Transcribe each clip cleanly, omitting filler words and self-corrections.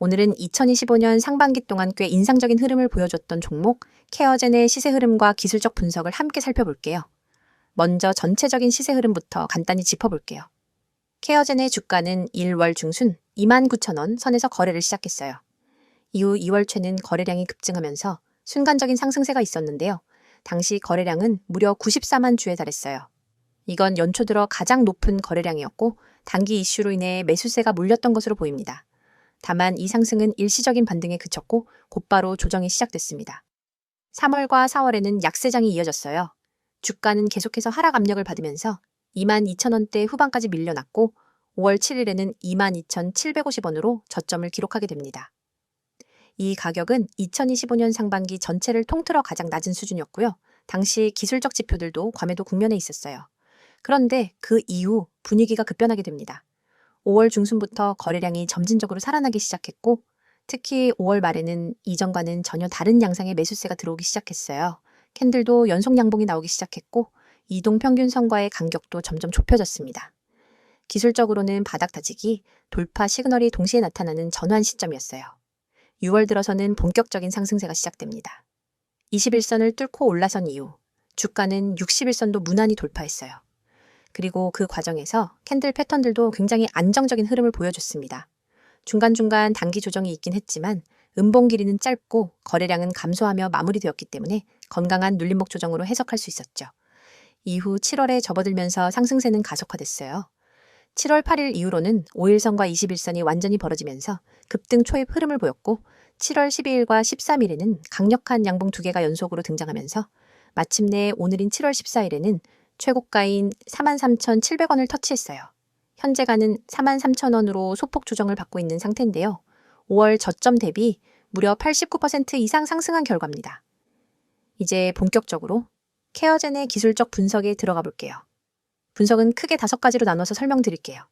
오늘은 2025년 상반기 동안 꽤 인상적인 흐름을 보여줬던 종목 케어젠의 시세 흐름과 기술적 분석을 함께 살펴볼게요. 먼저 전체적인 시세 흐름부터 간단히 짚어볼게요. 케어젠의 주가는 1월 중순 29,000원 선에서 거래를 시작했어요. 이후 2월 초는 거래량이 급증하면서 순간적인 상승세가 있었는데요. 당시 거래량은 무려 94만 주에 달했어요. 이건 연초 들어 가장 높은 거래량이었고 단기 이슈로 인해 매수세가 몰렸던 것으로 보입니다. 다만 이 상승은 일시적인 반등에 그쳤고 곧바로 조정이 시작됐습니다. 3월과 4월에는 약세장이 이어졌어요. 주가는 계속해서 하락 압력을 받으면서 22,000원대 후반까지 밀려났고 5월 7일에는 22,750원으로 저점을 기록하게 됩니다. 이 가격은 2025년 상반기 전체를 통틀어 가장 낮은 수준이었고요. 당시 기술적 지표들도 과매도 국면에 있었어요. 그런데 그 이후 분위기가 급변하게 됩니다. 5월 중순부터 거래량이 점진적으로 살아나기 시작했고 특히 5월 말에는 이전과는 전혀 다른 양상의 매수세가 들어오기 시작했어요. 캔들도 연속 양봉이 나오기 시작했고 이동평균선과의 간격도 점점 좁혀졌습니다. 기술적으로는 바닥 다지기, 돌파 시그널이 동시에 나타나는 전환 시점이었어요. 6월 들어서는 본격적인 상승세가 시작됩니다. 21선을 뚫고 올라선 이후 주가는 61선도 무난히 돌파했어요. 그리고 그 과정에서 캔들 패턴들도 굉장히 안정적인 흐름을 보여줬습니다. 중간중간 단기 조정이 있긴 했지만 음봉 길이는 짧고 거래량은 감소하며 마무리되었기 때문에 건강한 눌림목 조정으로 해석할 수 있었죠. 이후 7월에 접어들면서 상승세는 가속화됐어요. 7월 8일 이후로는 5일선과 21선이 완전히 벌어지면서 급등 초입 흐름을 보였고 7월 12일과 13일에는 강력한 양봉 2개가 연속으로 등장하면서 마침내 오늘인 7월 14일에는 최고가인 43,700원을 터치했어요. 현재가는 43,000원으로 소폭 조정을 받고 있는 상태인데요. 5월 저점 대비 무려 89% 이상 상승한 결과입니다. 이제 본격적으로 케어젠의 기술적 분석에 들어가 볼게요. 분석은 크게 5가지로 나눠서 설명드릴게요.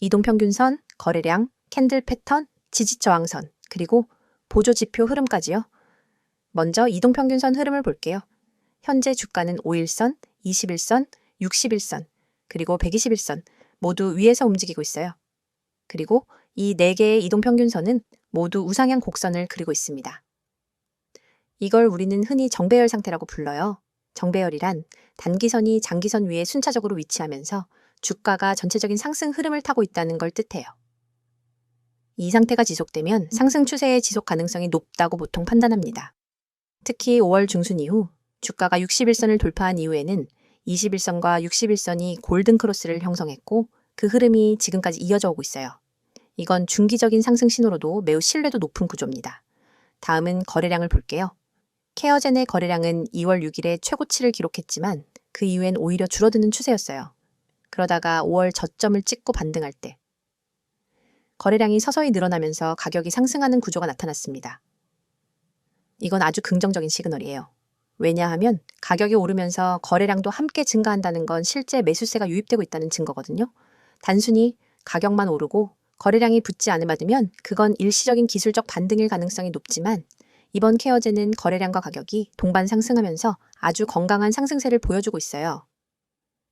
이동평균선, 거래량, 캔들 패턴, 지지저항선, 그리고 보조지표 흐름까지요. 먼저 이동평균선 흐름을 볼게요. 현재 주가는 5일선, 21선, 61선, 그리고 121선 모두 위에서 움직이고 있어요. 그리고 이 4개의 이동평균선은 모두 우상향 곡선을 그리고 있습니다. 이걸 우리는 흔히 정배열 상태라고 불러요. 정배열이란 단기선이 장기선 위에 순차적으로 위치하면서 주가가 전체적인 상승 흐름을 타고 있다는 걸 뜻해요. 이 상태가 지속되면 상승 추세의 지속 가능성이 높다고 보통 판단합니다. 특히 5월 중순 이후 주가가 61선을 돌파한 이후에는 21선과 61선이 골든 크로스를 형성했고 그 흐름이 지금까지 이어져 오고 있어요. 이건 중기적인 상승 신호로도 매우 신뢰도 높은 구조입니다. 다음은 거래량을 볼게요. 케어젠의 거래량은 2월 6일에 최고치를 기록했지만 그 이후엔 오히려 줄어드는 추세였어요. 그러다가 5월 저점을 찍고 반등할 때 거래량이 서서히 늘어나면서 가격이 상승하는 구조가 나타났습니다. 이건 아주 긍정적인 시그널이에요. 왜냐하면 가격이 오르면서 거래량도 함께 증가한다는 건 실제 매수세가 유입되고 있다는 증거거든요. 단순히 가격만 오르고 거래량이 붙지 않으면 그건 일시적인 기술적 반등일 가능성이 높지만 이번 케어젠은 거래량과 가격이 동반 상승하면서 아주 건강한 상승세를 보여주고 있어요.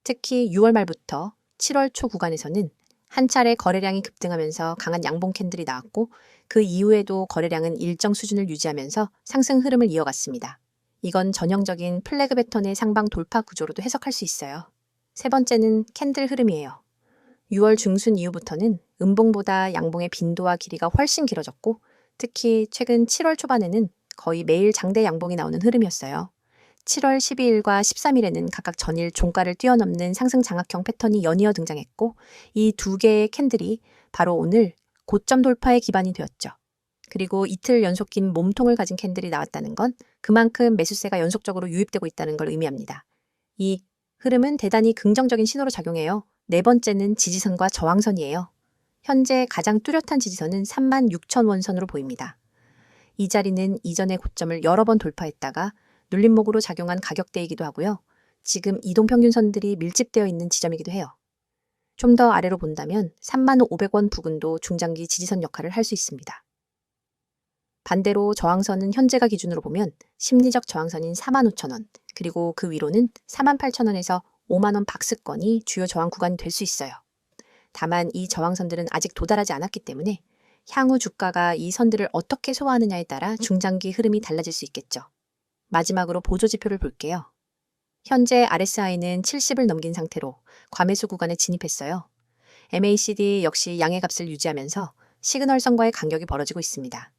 특히 6월 말부터 7월 초 구간에서는 한 차례 거래량이 급등하면서 강한 양봉 캔들이 나왔고 그 이후에도 거래량은 일정 수준을 유지하면서 상승 흐름을 이어갔습니다. 이건 전형적인 플래그 패턴의 상방 돌파 구조로도 해석할 수 있어요. 세 번째는 캔들 흐름이에요. 6월 중순 이후부터는 음봉보다 양봉의 빈도와 길이가 훨씬 길어졌고 특히 최근 7월 초반에는 거의 매일 장대 양봉이 나오는 흐름이었어요. 7월 12일과 13일에는 각각 전일 종가를 뛰어넘는 상승 장악형 패턴이 연이어 등장했고 이 2개의 캔들이 바로 오늘 고점 돌파의 기반이 되었죠. 그리고 이틀 연속 긴 몸통을 가진 캔들이 나왔다는 건 그만큼 매수세가 연속적으로 유입되고 있다는 걸 의미합니다. 이 흐름은 대단히 긍정적인 신호로 작용해요. 네 번째는 지지선과 저항선이에요. 현재 가장 뚜렷한 지지선은 36,000원 선으로 보입니다. 이 자리는 이전의 고점을 여러 번 돌파했다가 눌림목으로 작용한 가격대이기도 하고요. 지금 이동평균선들이 밀집되어 있는 지점이기도 해요. 좀 더 아래로 본다면 35,500원 부근도 중장기 지지선 역할을 할 수 있습니다. 반대로 저항선은 현재가 기준으로 보면 심리적 저항선인 45,000원, 그리고 그 위로는 48,000원에서 5만원 박스권이 주요 저항 구간이 될 수 있어요. 다만 이 저항선들은 아직 도달하지 않았기 때문에 향후 주가가 이 선들을 어떻게 소화하느냐에 따라 중장기 흐름이 달라질 수 있겠죠. 마지막으로 보조지표를 볼게요. 현재 RSI는 70을 넘긴 상태로 과매수 구간에 진입했어요. MACD 역시 양의 값을 유지하면서 시그널선과의 간격이 벌어지고 있습니다.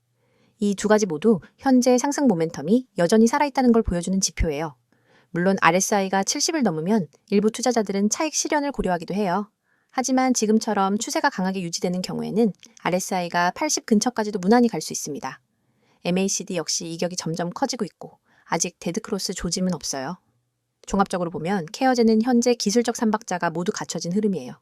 이 두 가지 모두 현재 상승 모멘텀이 여전히 살아있다는 걸 보여주는 지표예요. 물론 RSI가 70을 넘으면 일부 투자자들은 차익 실현을 고려하기도 해요. 하지만 지금처럼 추세가 강하게 유지되는 경우에는 RSI가 80 근처까지도 무난히 갈 수 있습니다. MACD 역시 이격이 점점 커지고 있고 아직 데드크로스 조짐은 없어요. 종합적으로 보면 케어제는 현재 기술적 삼박자가 모두 갖춰진 흐름이에요.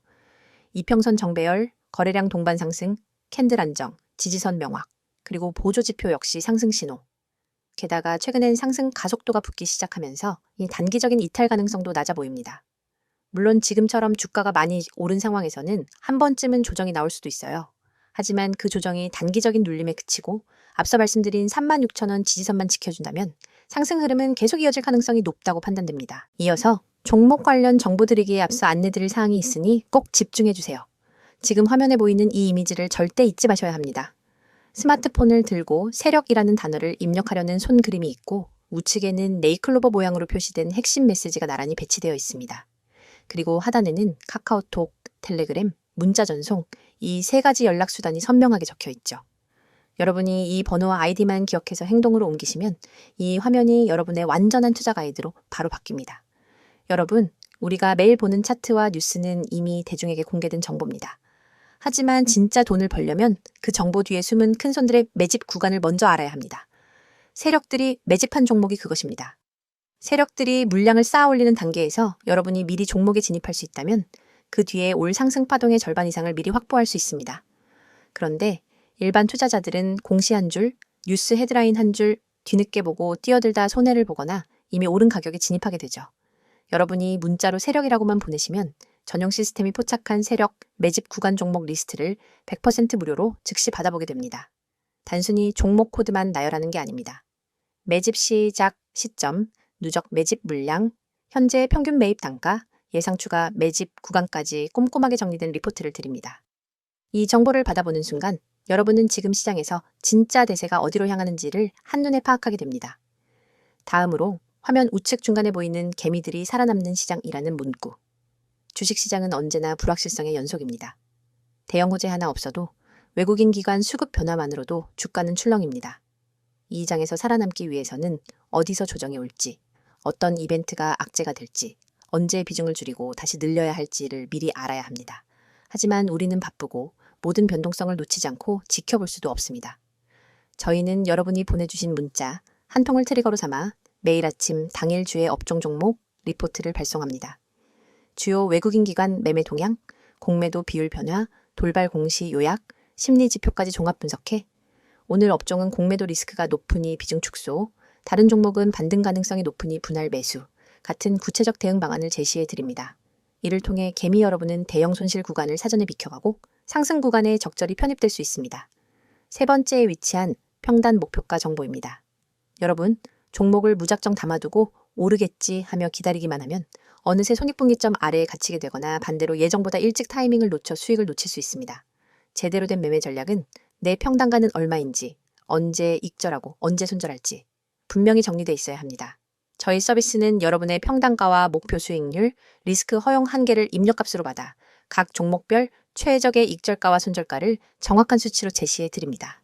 이평선 정배열, 거래량 동반 상승, 캔들 안정, 지지선 명확, 그리고 보조지표 역시 상승 신호. 게다가 최근엔 상승 가속도가 붙기 시작하면서 이 단기적인 이탈 가능성도 낮아 보입니다. 물론 지금처럼 주가가 많이 오른 상황에서는 한 번쯤은 조정이 나올 수도 있어요. 하지만 그 조정이 단기적인 눌림에 그치고 앞서 말씀드린 36,000원 지지선만 지켜준다면 상승 흐름은 계속 이어질 가능성이 높다고 판단됩니다. 이어서 종목 관련 정보 드리기에 앞서 안내드릴 사항이 있으니 꼭 집중해주세요. 지금 화면에 보이는 이 이미지를 절대 잊지 마셔야 합니다. 스마트폰을 들고 세력이라는 단어를 입력하려는 손 그림이 있고 우측에는 네이클로버 모양으로 표시된 핵심 메시지가 나란히 배치되어 있습니다. 그리고 하단에는 카카오톡, 텔레그램, 문자 전송 이 세 가지 연락 수단이 선명하게 적혀 있죠. 여러분이 이 번호와 아이디만 기억해서 행동으로 옮기시면 이 화면이 여러분의 완전한 투자 가이드로 바로 바뀝니다. 여러분, 우리가 매일 보는 차트와 뉴스는 이미 대중에게 공개된 정보입니다. 하지만 진짜 돈을 벌려면 그 정보 뒤에 숨은 큰 손들의 매집 구간을 먼저 알아야 합니다. 세력들이 매집한 종목이 그것입니다. 세력들이 물량을 쌓아 올리는 단계에서 여러분이 미리 종목에 진입할 수 있다면 그 뒤에 올 상승 파동의 절반 이상을 미리 확보할 수 있습니다. 그런데 일반 투자자들은 공시 한 줄, 뉴스 헤드라인 한 줄 뒤늦게 보고 뛰어들다 손해를 보거나 이미 오른 가격에 진입하게 되죠. 여러분이 문자로 세력이라고만 보내시면 전용 시스템이 포착한 세력 매집 구간 종목 리스트를 100% 무료로 즉시 받아보게 됩니다. 단순히 종목 코드만 나열하는 게 아닙니다. 매집 시작 시점, 누적 매집 물량, 현재 평균 매입 단가, 예상 추가 매집 구간까지 꼼꼼하게 정리된 리포트를 드립니다. 이 정보를 받아보는 순간 여러분은 지금 시장에서 진짜 대세가 어디로 향하는지를 한눈에 파악하게 됩니다. 다음으로 화면 우측 중간에 보이는 개미들이 살아남는 시장이라는 문구. 주식시장은 언제나 불확실성의 연속입니다. 대형 호재 하나 없어도 외국인 기관 수급 변화만으로도 주가는 출렁입니다. 이 장에서 살아남기 위해서는 어디서 조정이 올지, 어떤 이벤트가 악재가 될지, 언제 비중을 줄이고 다시 늘려야 할지를 미리 알아야 합니다. 하지만 우리는 바쁘고 모든 변동성을 놓치지 않고 지켜볼 수도 없습니다. 저희는 여러분이 보내주신 문자 한 통을 트리거로 삼아 매일 아침 당일 주의 업종 종목 리포트를 발송합니다. 주요 외국인 기관 매매 동향, 공매도 비율 변화, 돌발 공시 요약, 심리 지표까지 종합 분석해 오늘 업종은 공매도 리스크가 높으니 비중 축소, 다른 종목은 반등 가능성이 높으니 분할 매수 같은 구체적 대응 방안을 제시해 드립니다. 이를 통해 개미 여러분은 대형 손실 구간을 사전에 비켜가고 상승 구간에 적절히 편입될 수 있습니다. 세 번째에 위치한 평단 목표가 정보입니다. 여러분, 종목을 무작정 담아두고 오르겠지 하며 기다리기만 하면 어느새 손익분기점 아래에 갇히게 되거나 반대로 예정보다 일찍 타이밍을 놓쳐 수익을 놓칠 수 있습니다. 제대로 된 매매 전략은 내 평단가는 얼마인지, 언제 익절하고 언제 손절할지 분명히 정리되어 있어야 합니다. 저희 서비스는 여러분의 평단가와 목표 수익률, 리스크 허용 한계를 입력값으로 받아 각 종목별 최적의 익절가와 손절가를 정확한 수치로 제시해 드립니다.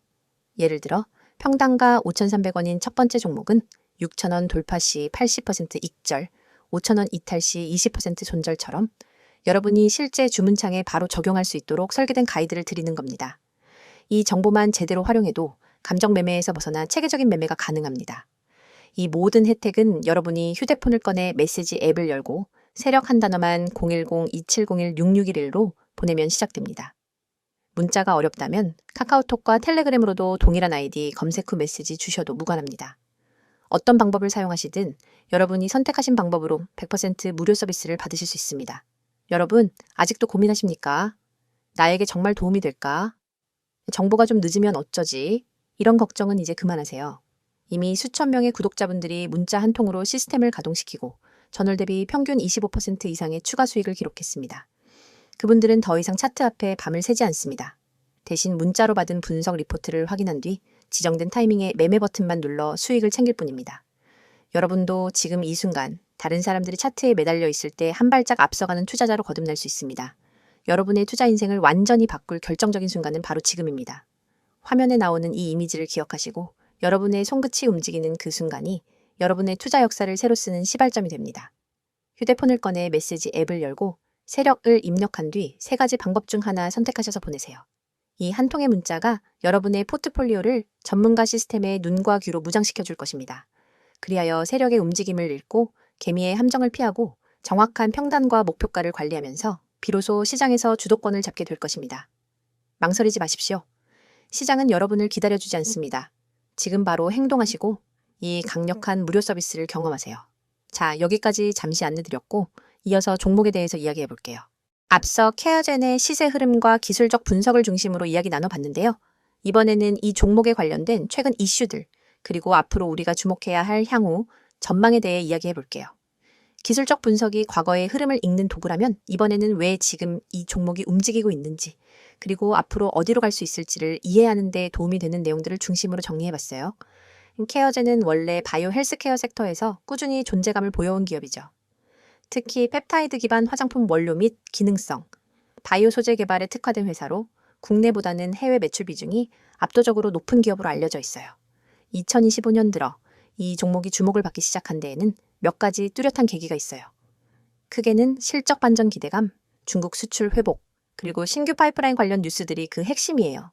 예를 들어 평단가 5,300원인 첫 번째 종목은 6,000원 돌파 시 80% 익절, 5,000원 이탈 시 20% 손절처럼 여러분이 실제 주문창에 바로 적용할 수 있도록 설계된 가이드를 드리는 겁니다. 이 정보만 제대로 활용해도 감정 매매에서 벗어나 체계적인 매매가 가능합니다. 이 모든 혜택은 여러분이 휴대폰을 꺼내 메시지 앱을 열고 세력 한 단어만 010-2701-6611로 보내면 시작됩니다. 문자가 어렵다면 카카오톡과 텔레그램으로도 동일한 아이디 검색 후 메시지 주셔도 무관합니다. 어떤 방법을 사용하시든 여러분이 선택하신 방법으로 100% 무료 서비스를 받으실 수 있습니다. 여러분, 아직도 고민하십니까? 나에게 정말 도움이 될까? 정보가 좀 늦으면 어쩌지? 이런 걱정은 이제 그만하세요. 이미 수천 명의 구독자분들이 문자 한 통으로 시스템을 가동시키고 전월 대비 평균 25% 이상의 추가 수익을 기록했습니다. 그분들은 더 이상 차트 앞에 밤을 새지 않습니다. 대신 문자로 받은 분석 리포트를 확인한 뒤 지정된 타이밍에 매매 버튼만 눌러 수익을 챙길 뿐입니다. 여러분도 지금 이 순간 다른 사람들이 차트에 매달려 있을 때 한 발짝 앞서가는 투자자로 거듭날 수 있습니다. 여러분의 투자 인생을 완전히 바꿀 결정적인 순간은 바로 지금입니다. 화면에 나오는 이 이미지를 기억하시고 여러분의 손끝이 움직이는 그 순간이 여러분의 투자 역사를 새로 쓰는 시발점이 됩니다. 휴대폰을 꺼내 메시지 앱을 열고 세력을 입력한 뒤 3가지 방법 중 하나 선택하셔서 보내세요. 이 한 통의 문자가 여러분의 포트폴리오를 전문가 시스템의 눈과 귀로 무장시켜 줄 것입니다. 그리하여 세력의 움직임을 읽고 개미의 함정을 피하고 정확한 평단과 목표가를 관리하면서 비로소 시장에서 주도권을 잡게 될 것입니다. 망설이지 마십시오. 시장은 여러분을 기다려주지 않습니다. 지금 바로 행동하시고 이 강력한 무료 서비스를 경험하세요. 자, 여기까지 잠시 안내드렸고 이어서 종목에 대해서 이야기해 볼게요. 앞서 케어젠의 시세 흐름과 기술적 분석을 중심으로 이야기 나눠봤는데요. 이번에는 이 종목에 관련된 최근 이슈들, 그리고 앞으로 우리가 주목해야 할 향후 전망에 대해 이야기해 볼게요. 기술적 분석이 과거의 흐름을 읽는 도구라면 이번에는 왜 지금 이 종목이 움직이고 있는지, 그리고 앞으로 어디로 갈 수 있을지를 이해하는 데 도움이 되는 내용들을 중심으로 정리해 봤어요. 케어젠은 원래 바이오 헬스케어 섹터에서 꾸준히 존재감을 보여온 기업이죠. 특히 펩타이드 기반 화장품 원료 및 기능성, 바이오 소재 개발에 특화된 회사로 국내보다는 해외 매출 비중이 압도적으로 높은 기업으로 알려져 있어요. 2025년 들어 이 종목이 주목을 받기 시작한 데에는 몇 가지 뚜렷한 계기가 있어요. 크게는 실적 반전 기대감, 중국 수출 회복, 그리고 신규 파이프라인 관련 뉴스들이 그 핵심이에요.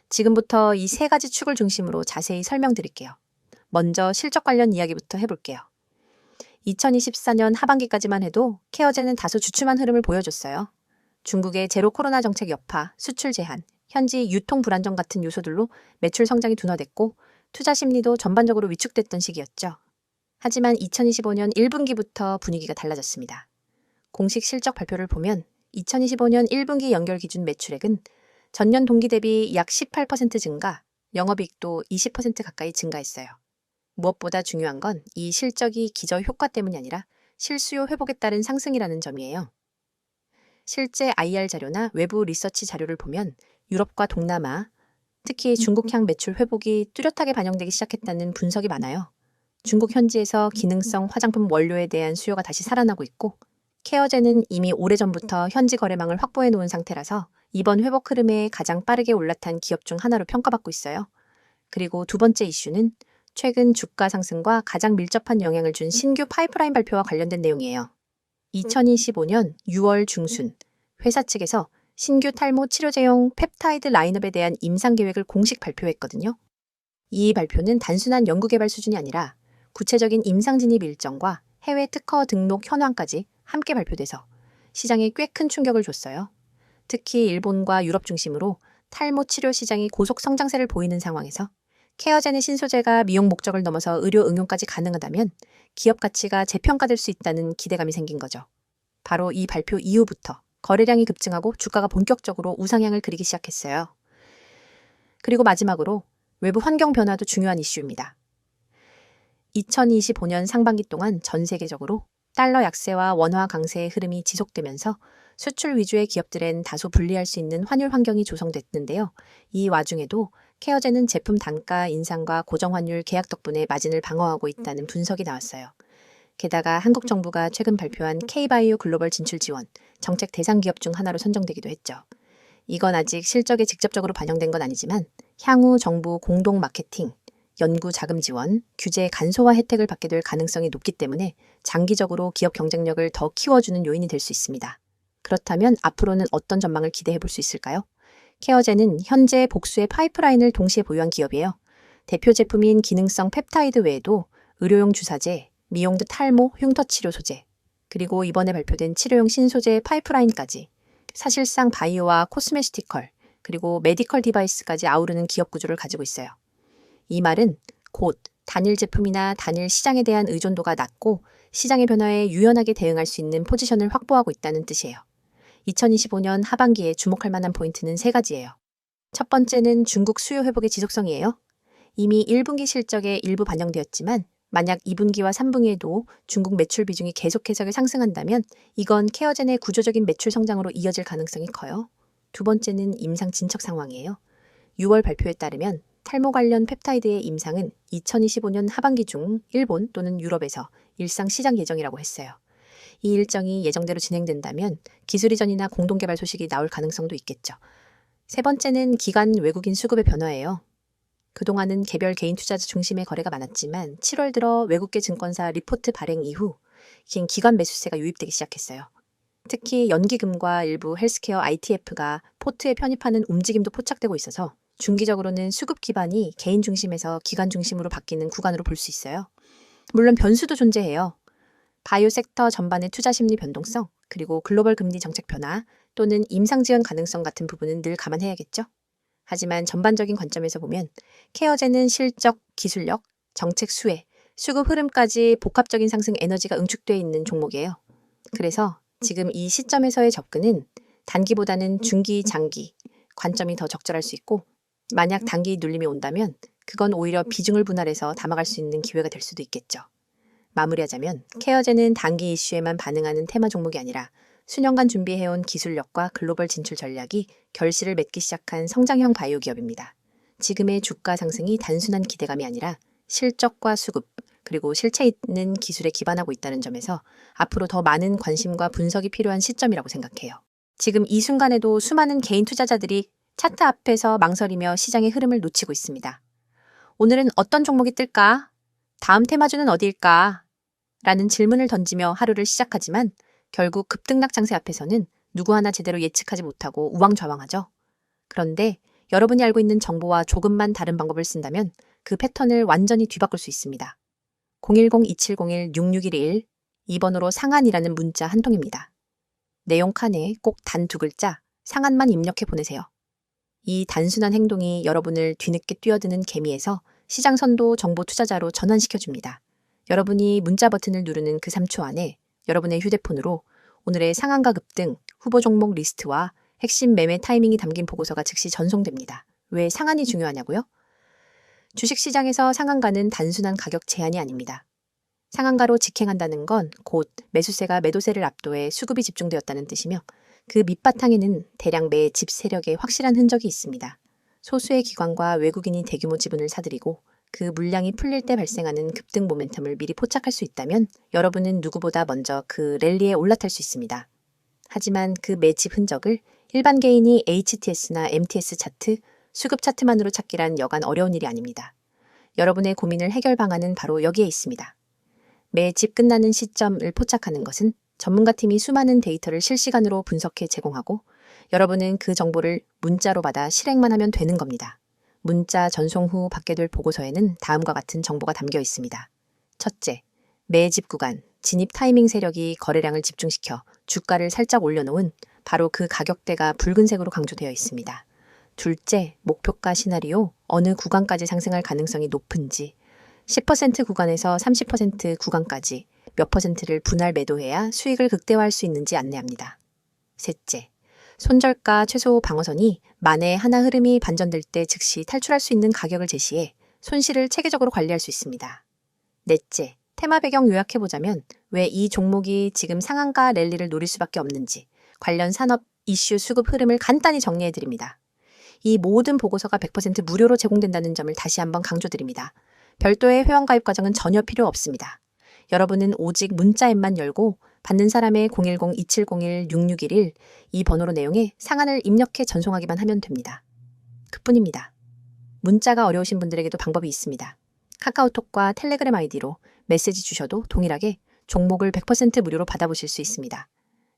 지금부터 이 3가지 축을 중심으로 자세히 설명드릴게요. 먼저 실적 관련 이야기부터 해볼게요. 2024년 하반기까지만 해도 케어젠은 다소 주춤한 흐름을 보여줬어요. 중국의 제로 코로나 정책 여파, 수출 제한, 현지 유통 불안정 같은 요소들로 매출 성장이 둔화됐고 투자 심리도 전반적으로 위축됐던 시기였죠. 하지만 2025년 1분기부터 분위기가 달라졌습니다. 공식 실적 발표를 보면 2025년 1분기 연결 기준 매출액은 전년 동기 대비 약 18% 증가, 영업이익도 20% 가까이 증가했어요. 무엇보다 중요한 건 이 실적이 기저 효과 때문이 아니라 실수요 회복에 따른 상승이라는 점이에요. 실제 IR 자료나 외부 리서치 자료를 보면 유럽과 동남아, 특히 중국향 매출 회복이 뚜렷하게 반영되기 시작했다는 분석이 많아요. 중국 현지에서 기능성 화장품 원료에 대한 수요가 다시 살아나고 있고 케어젠은 이미 오래전부터 현지 거래망을 확보해 놓은 상태라서 이번 회복 흐름에 가장 빠르게 올라탄 기업 중 하나로 평가받고 있어요. 그리고 두 번째 이슈는 최근 주가 상승과 가장 밀접한 영향을 준 신규 파이프라인 발표와 관련된 내용이에요. 2025년 6월 중순 회사 측에서 신규 탈모 치료제용 펩타이드 라인업에 대한 임상 계획을 공식 발표했거든요. 이 발표는 단순한 연구개발 수준이 아니라 구체적인 임상 진입 일정과 해외 특허 등록 현황까지 함께 발표돼서 시장에 꽤 큰 충격을 줬어요. 특히 일본과 유럽 중심으로 탈모 치료 시장이 고속 성장세를 보이는 상황에서 케어젠의 신소재가 미용 목적을 넘어서 의료 응용까지 가능하다면 기업 가치가 재평가될 수 있다는 기대감이 생긴 거죠. 바로 이 발표 이후부터 거래량이 급증하고 주가가 본격적으로 우상향을 그리기 시작했어요. 그리고 마지막으로 외부 환경 변화도 중요한 이슈입니다. 2025년 상반기 동안 전 세계적으로 달러 약세와 원화 강세의 흐름이 지속되면서 수출 위주의 기업들엔 다소 불리할 수 있는 환율 환경이 조성됐는데요. 이 와중에도 케어젠은 제품 단가 인상과 고정환율 계약 덕분에 마진을 방어하고 있다는 분석이 나왔어요. 게다가 한국 정부가 최근 발표한 K바이오 글로벌 진출 지원, 정책 대상 기업 중 하나로 선정되기도 했죠. 이건 아직 실적에 직접적으로 반영된 건 아니지만 향후 정부 공동 마케팅, 연구 자금 지원, 규제 간소화 혜택을 받게 될 가능성이 높기 때문에 장기적으로 기업 경쟁력을 더 키워주는 요인이 될 수 있습니다. 그렇다면 앞으로는 어떤 전망을 기대해 볼 수 있을까요? 케어젠은 현재 복수의 파이프라인을 동시에 보유한 기업이에요. 대표 제품인 기능성 펩타이드 외에도 의료용 주사제, 미용 등 탈모, 흉터 치료 소재, 그리고 이번에 발표된 치료용 신소재 파이프라인까지 사실상 바이오와 코스메티컬, 그리고 메디컬 디바이스까지 아우르는 기업 구조를 가지고 있어요. 이 말은 곧 단일 제품이나 단일 시장에 대한 의존도가 낮고 시장의 변화에 유연하게 대응할 수 있는 포지션을 확보하고 있다는 뜻이에요. 2025년 하반기에 주목할 만한 포인트는 3가지예요. 첫 번째는 중국 수요 회복의 지속성이에요. 이미 1분기 실적에 일부 반영되었지만 만약 2분기와 3분기에도 중국 매출 비중이 계속해서 상승한다면 이건 케어젠의 구조적인 매출 성장으로 이어질 가능성이 커요. 두 번째는 임상 진척 상황이에요. 6월 발표에 따르면 탈모 관련 펩타이드의 임상은 2025년 하반기 중 일본 또는 유럽에서 일상 시작 예정이라고 했어요. 이 일정이 예정대로 진행된다면 기술 이전이나 공동개발 소식이 나올 가능성도 있겠죠. 세 번째는 기관 외국인 수급의 변화예요. 그동안은 개별 개인 투자자 중심의 거래가 많았지만 7월 들어 외국계 증권사 리포트 발행 이후 기관 매수세가 유입되기 시작했어요. 특히 연기금과 일부 헬스케어 ITF가 포트에 편입하는 움직임도 포착되고 있어서 중기적으로는 수급 기반이 개인 중심에서 기관 중심으로 바뀌는 구간으로 볼 수 있어요. 물론 변수도 존재해요. 바이오 섹터 전반의 투자 심리 변동성, 그리고 글로벌 금리 정책 변화 또는 임상 지원 가능성 같은 부분은 늘 감안해야겠죠. 하지만 전반적인 관점에서 보면 케어제는 실적, 기술력, 정책 수혜, 수급 흐름까지 복합적인 상승 에너지가 응축되어 있는 종목이에요. 그래서 지금 이 시점에서의 접근은 단기보다는 중기, 장기 관점이 더 적절할 수 있고, 만약 단기 눌림이 온다면 그건 오히려 비중을 분할해서 담아갈 수 있는 기회가 될 수도 있겠죠. 마무리하자면 케어제는 단기 이슈에만 반응하는 테마 종목이 아니라 수년간 준비해온 기술력과 글로벌 진출 전략이 결실을 맺기 시작한 성장형 바이오 기업입니다. 지금의 주가 상승이 단순한 기대감이 아니라 실적과 수급, 그리고 실체 있는 기술에 기반하고 있다는 점에서 앞으로 더 많은 관심과 분석이 필요한 시점이라고 생각해요. 지금 이 순간에도 수많은 개인 투자자들이 차트 앞에서 망설이며 시장의 흐름을 놓치고 있습니다. 오늘은 어떤 종목이 뜰까? 다음 테마주는 어디일까? 라는 질문을 던지며 하루를 시작하지만 결국 급등락 장세 앞에서는 누구 하나 제대로 예측하지 못하고 우왕좌왕하죠. 그런데 여러분이 알고 있는 정보와 조금만 다른 방법을 쓴다면 그 패턴을 완전히 뒤바꿀 수 있습니다. 010-2701-6611 2번으로 상한이라는 문자 한 통입니다. 내용 칸에 꼭 단 2글자 상한만 입력해 보내세요. 이 단순한 행동이 여러분을 뒤늦게 뛰어드는 개미에서 시장 선도 정보 투자자로 전환시켜줍니다. 여러분이 문자 버튼을 누르는 그 3초 안에 여러분의 휴대폰으로 오늘의 상한가 급등, 후보 종목 리스트와 핵심 매매 타이밍이 담긴 보고서가 즉시 전송됩니다. 왜 상한이 중요하냐고요? 주식시장에서 상한가는 단순한 가격 제한이 아닙니다. 상한가로 직행한다는 건 곧 매수세가 매도세를 압도해 수급이 집중되었다는 뜻이며, 그 밑바탕에는 대량 매집 세력의 확실한 흔적이 있습니다. 소수의 기관과 외국인이 대규모 지분을 사들이고 그 물량이 풀릴 때 발생하는 급등 모멘텀을 미리 포착할 수 있다면 여러분은 누구보다 먼저 그 랠리에 올라탈 수 있습니다. 하지만 그 매집 흔적을 일반 개인이 HTS나 MTS 차트, 수급 차트만으로 찾기란 여간 어려운 일이 아닙니다. 여러분의 고민을 해결 방안은 바로 여기에 있습니다. 매집 끝나는 시점을 포착하는 것은 전문가팀이 수많은 데이터를 실시간으로 분석해 제공하고 여러분은 그 정보를 문자로 받아 실행만 하면 되는 겁니다. 문자 전송 후 받게 될 보고서에는 다음과 같은 정보가 담겨 있습니다. 첫째, 매집 구간, 진입 타이밍 세력이 거래량을 집중시켜 주가를 살짝 올려놓은 바로 그 가격대가 붉은색으로 강조되어 있습니다. 둘째, 목표가 시나리오, 어느 구간까지 상승할 가능성이 높은지, 10% 구간에서 30% 구간까지 몇 퍼센트를 분할 매도해야 수익을 극대화할 수 있는지 안내합니다. 셋째, 손절가 최소 방어선이 만에 하나 흐름이 반전될 때 즉시 탈출할 수 있는 가격을 제시해 손실을 체계적으로 관리할 수 있습니다. 넷째, 테마 배경 요약해보자면 왜 이 종목이 지금 상한가 랠리를 노릴 수밖에 없는지 관련 산업 이슈 수급 흐름을 간단히 정리해드립니다. 이 모든 보고서가 100% 무료로 제공된다는 점을 다시 한번 강조드립니다. 별도의 회원가입 과정은 전혀 필요 없습니다. 여러분은 오직 문자 앱만 열고 받는 사람의 010-2701-6611 이 번호로 내용에 상한을 입력해 전송하기만 하면 됩니다. 그뿐입니다. 문자가 어려우신 분들에게도 방법이 있습니다. 카카오톡과 텔레그램 아이디로 메시지 주셔도 동일하게 종목을 100% 무료로 받아보실 수 있습니다.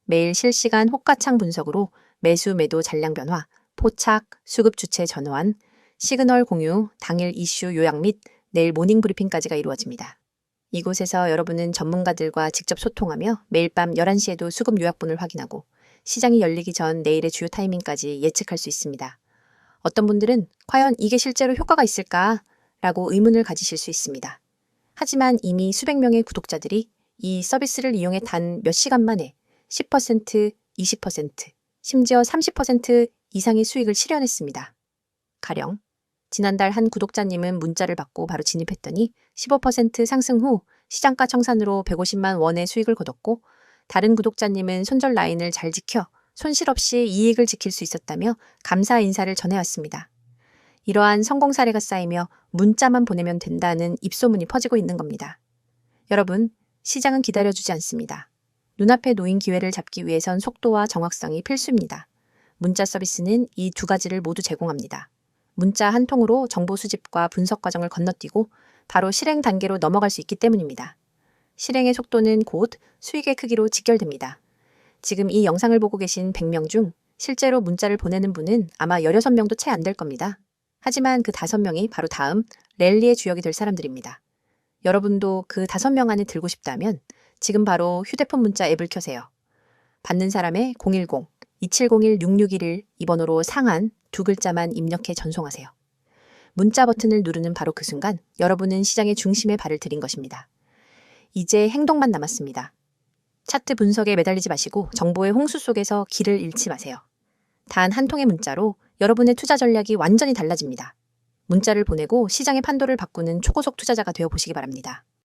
매일 실시간 호가창 분석으로 매수 매도 잔량 변화, 포착, 수급 주체 전환, 시그널 공유, 당일 이슈 요약 및 내일 모닝 브리핑까지가 이루어집니다. 이곳에서 여러분은 전문가들과 직접 소통하며 매일 밤 11시에도 수급 요약본을 확인하고 시장이 열리기 전 내일의 주요 타이밍까지 예측할 수 있습니다. 어떤 분들은 과연 이게 실제로 효과가 있을까? 라고 의문을 가지실 수 있습니다. 하지만 이미 수백 명의 구독자들이 이 서비스를 이용해 단 몇 시간 만에 10%, 20%, 심지어 30% 이상의 수익을 실현했습니다. 가령 지난달 한 구독자님은 문자를 받고 바로 진입했더니 15% 상승 후 시장가 청산으로 150만 원의 수익을 거뒀고, 다른 구독자님은 손절 라인을 잘 지켜 손실 없이 이익을 지킬 수 있었다며 감사 인사를 전해왔습니다. 이러한 성공 사례가 쌓이며 문자만 보내면 된다는 입소문이 퍼지고 있는 겁니다. 여러분, 시장은 기다려주지 않습니다. 눈앞에 놓인 기회를 잡기 위해선 속도와 정확성이 필수입니다. 문자 서비스는 이 두 가지를 모두 제공합니다. 문자 한 통으로 정보 수집과 분석 과정을 건너뛰고 바로 실행 단계로 넘어갈 수 있기 때문입니다. 실행의 속도는 곧 수익의 크기로 직결됩니다. 지금 이 영상을 보고 계신 100명 중 실제로 문자를 보내는 분은 아마 16명도 채 안 될 겁니다. 하지만 그 5명이 바로 다음 랠리의 주역이 될 사람들입니다. 여러분도 그 5명 안에 들고 싶다면 지금 바로 휴대폰 문자 앱을 켜세요. 받는 사람의 010-2701-6611 이 번호로 상한 2글자만 입력해 전송하세요. 문자 버튼을 누르는 바로 그 순간 여러분은 시장의 중심에 발을 들인 것입니다. 이제 행동만 남았습니다. 차트 분석에 매달리지 마시고 정보의 홍수 속에서 길을 잃지 마세요. 단 한 통의 문자로 여러분의 투자 전략이 완전히 달라집니다. 문자를 보내고 시장의 판도를 바꾸는 초고속 투자자가 되어 보시기 바랍니다.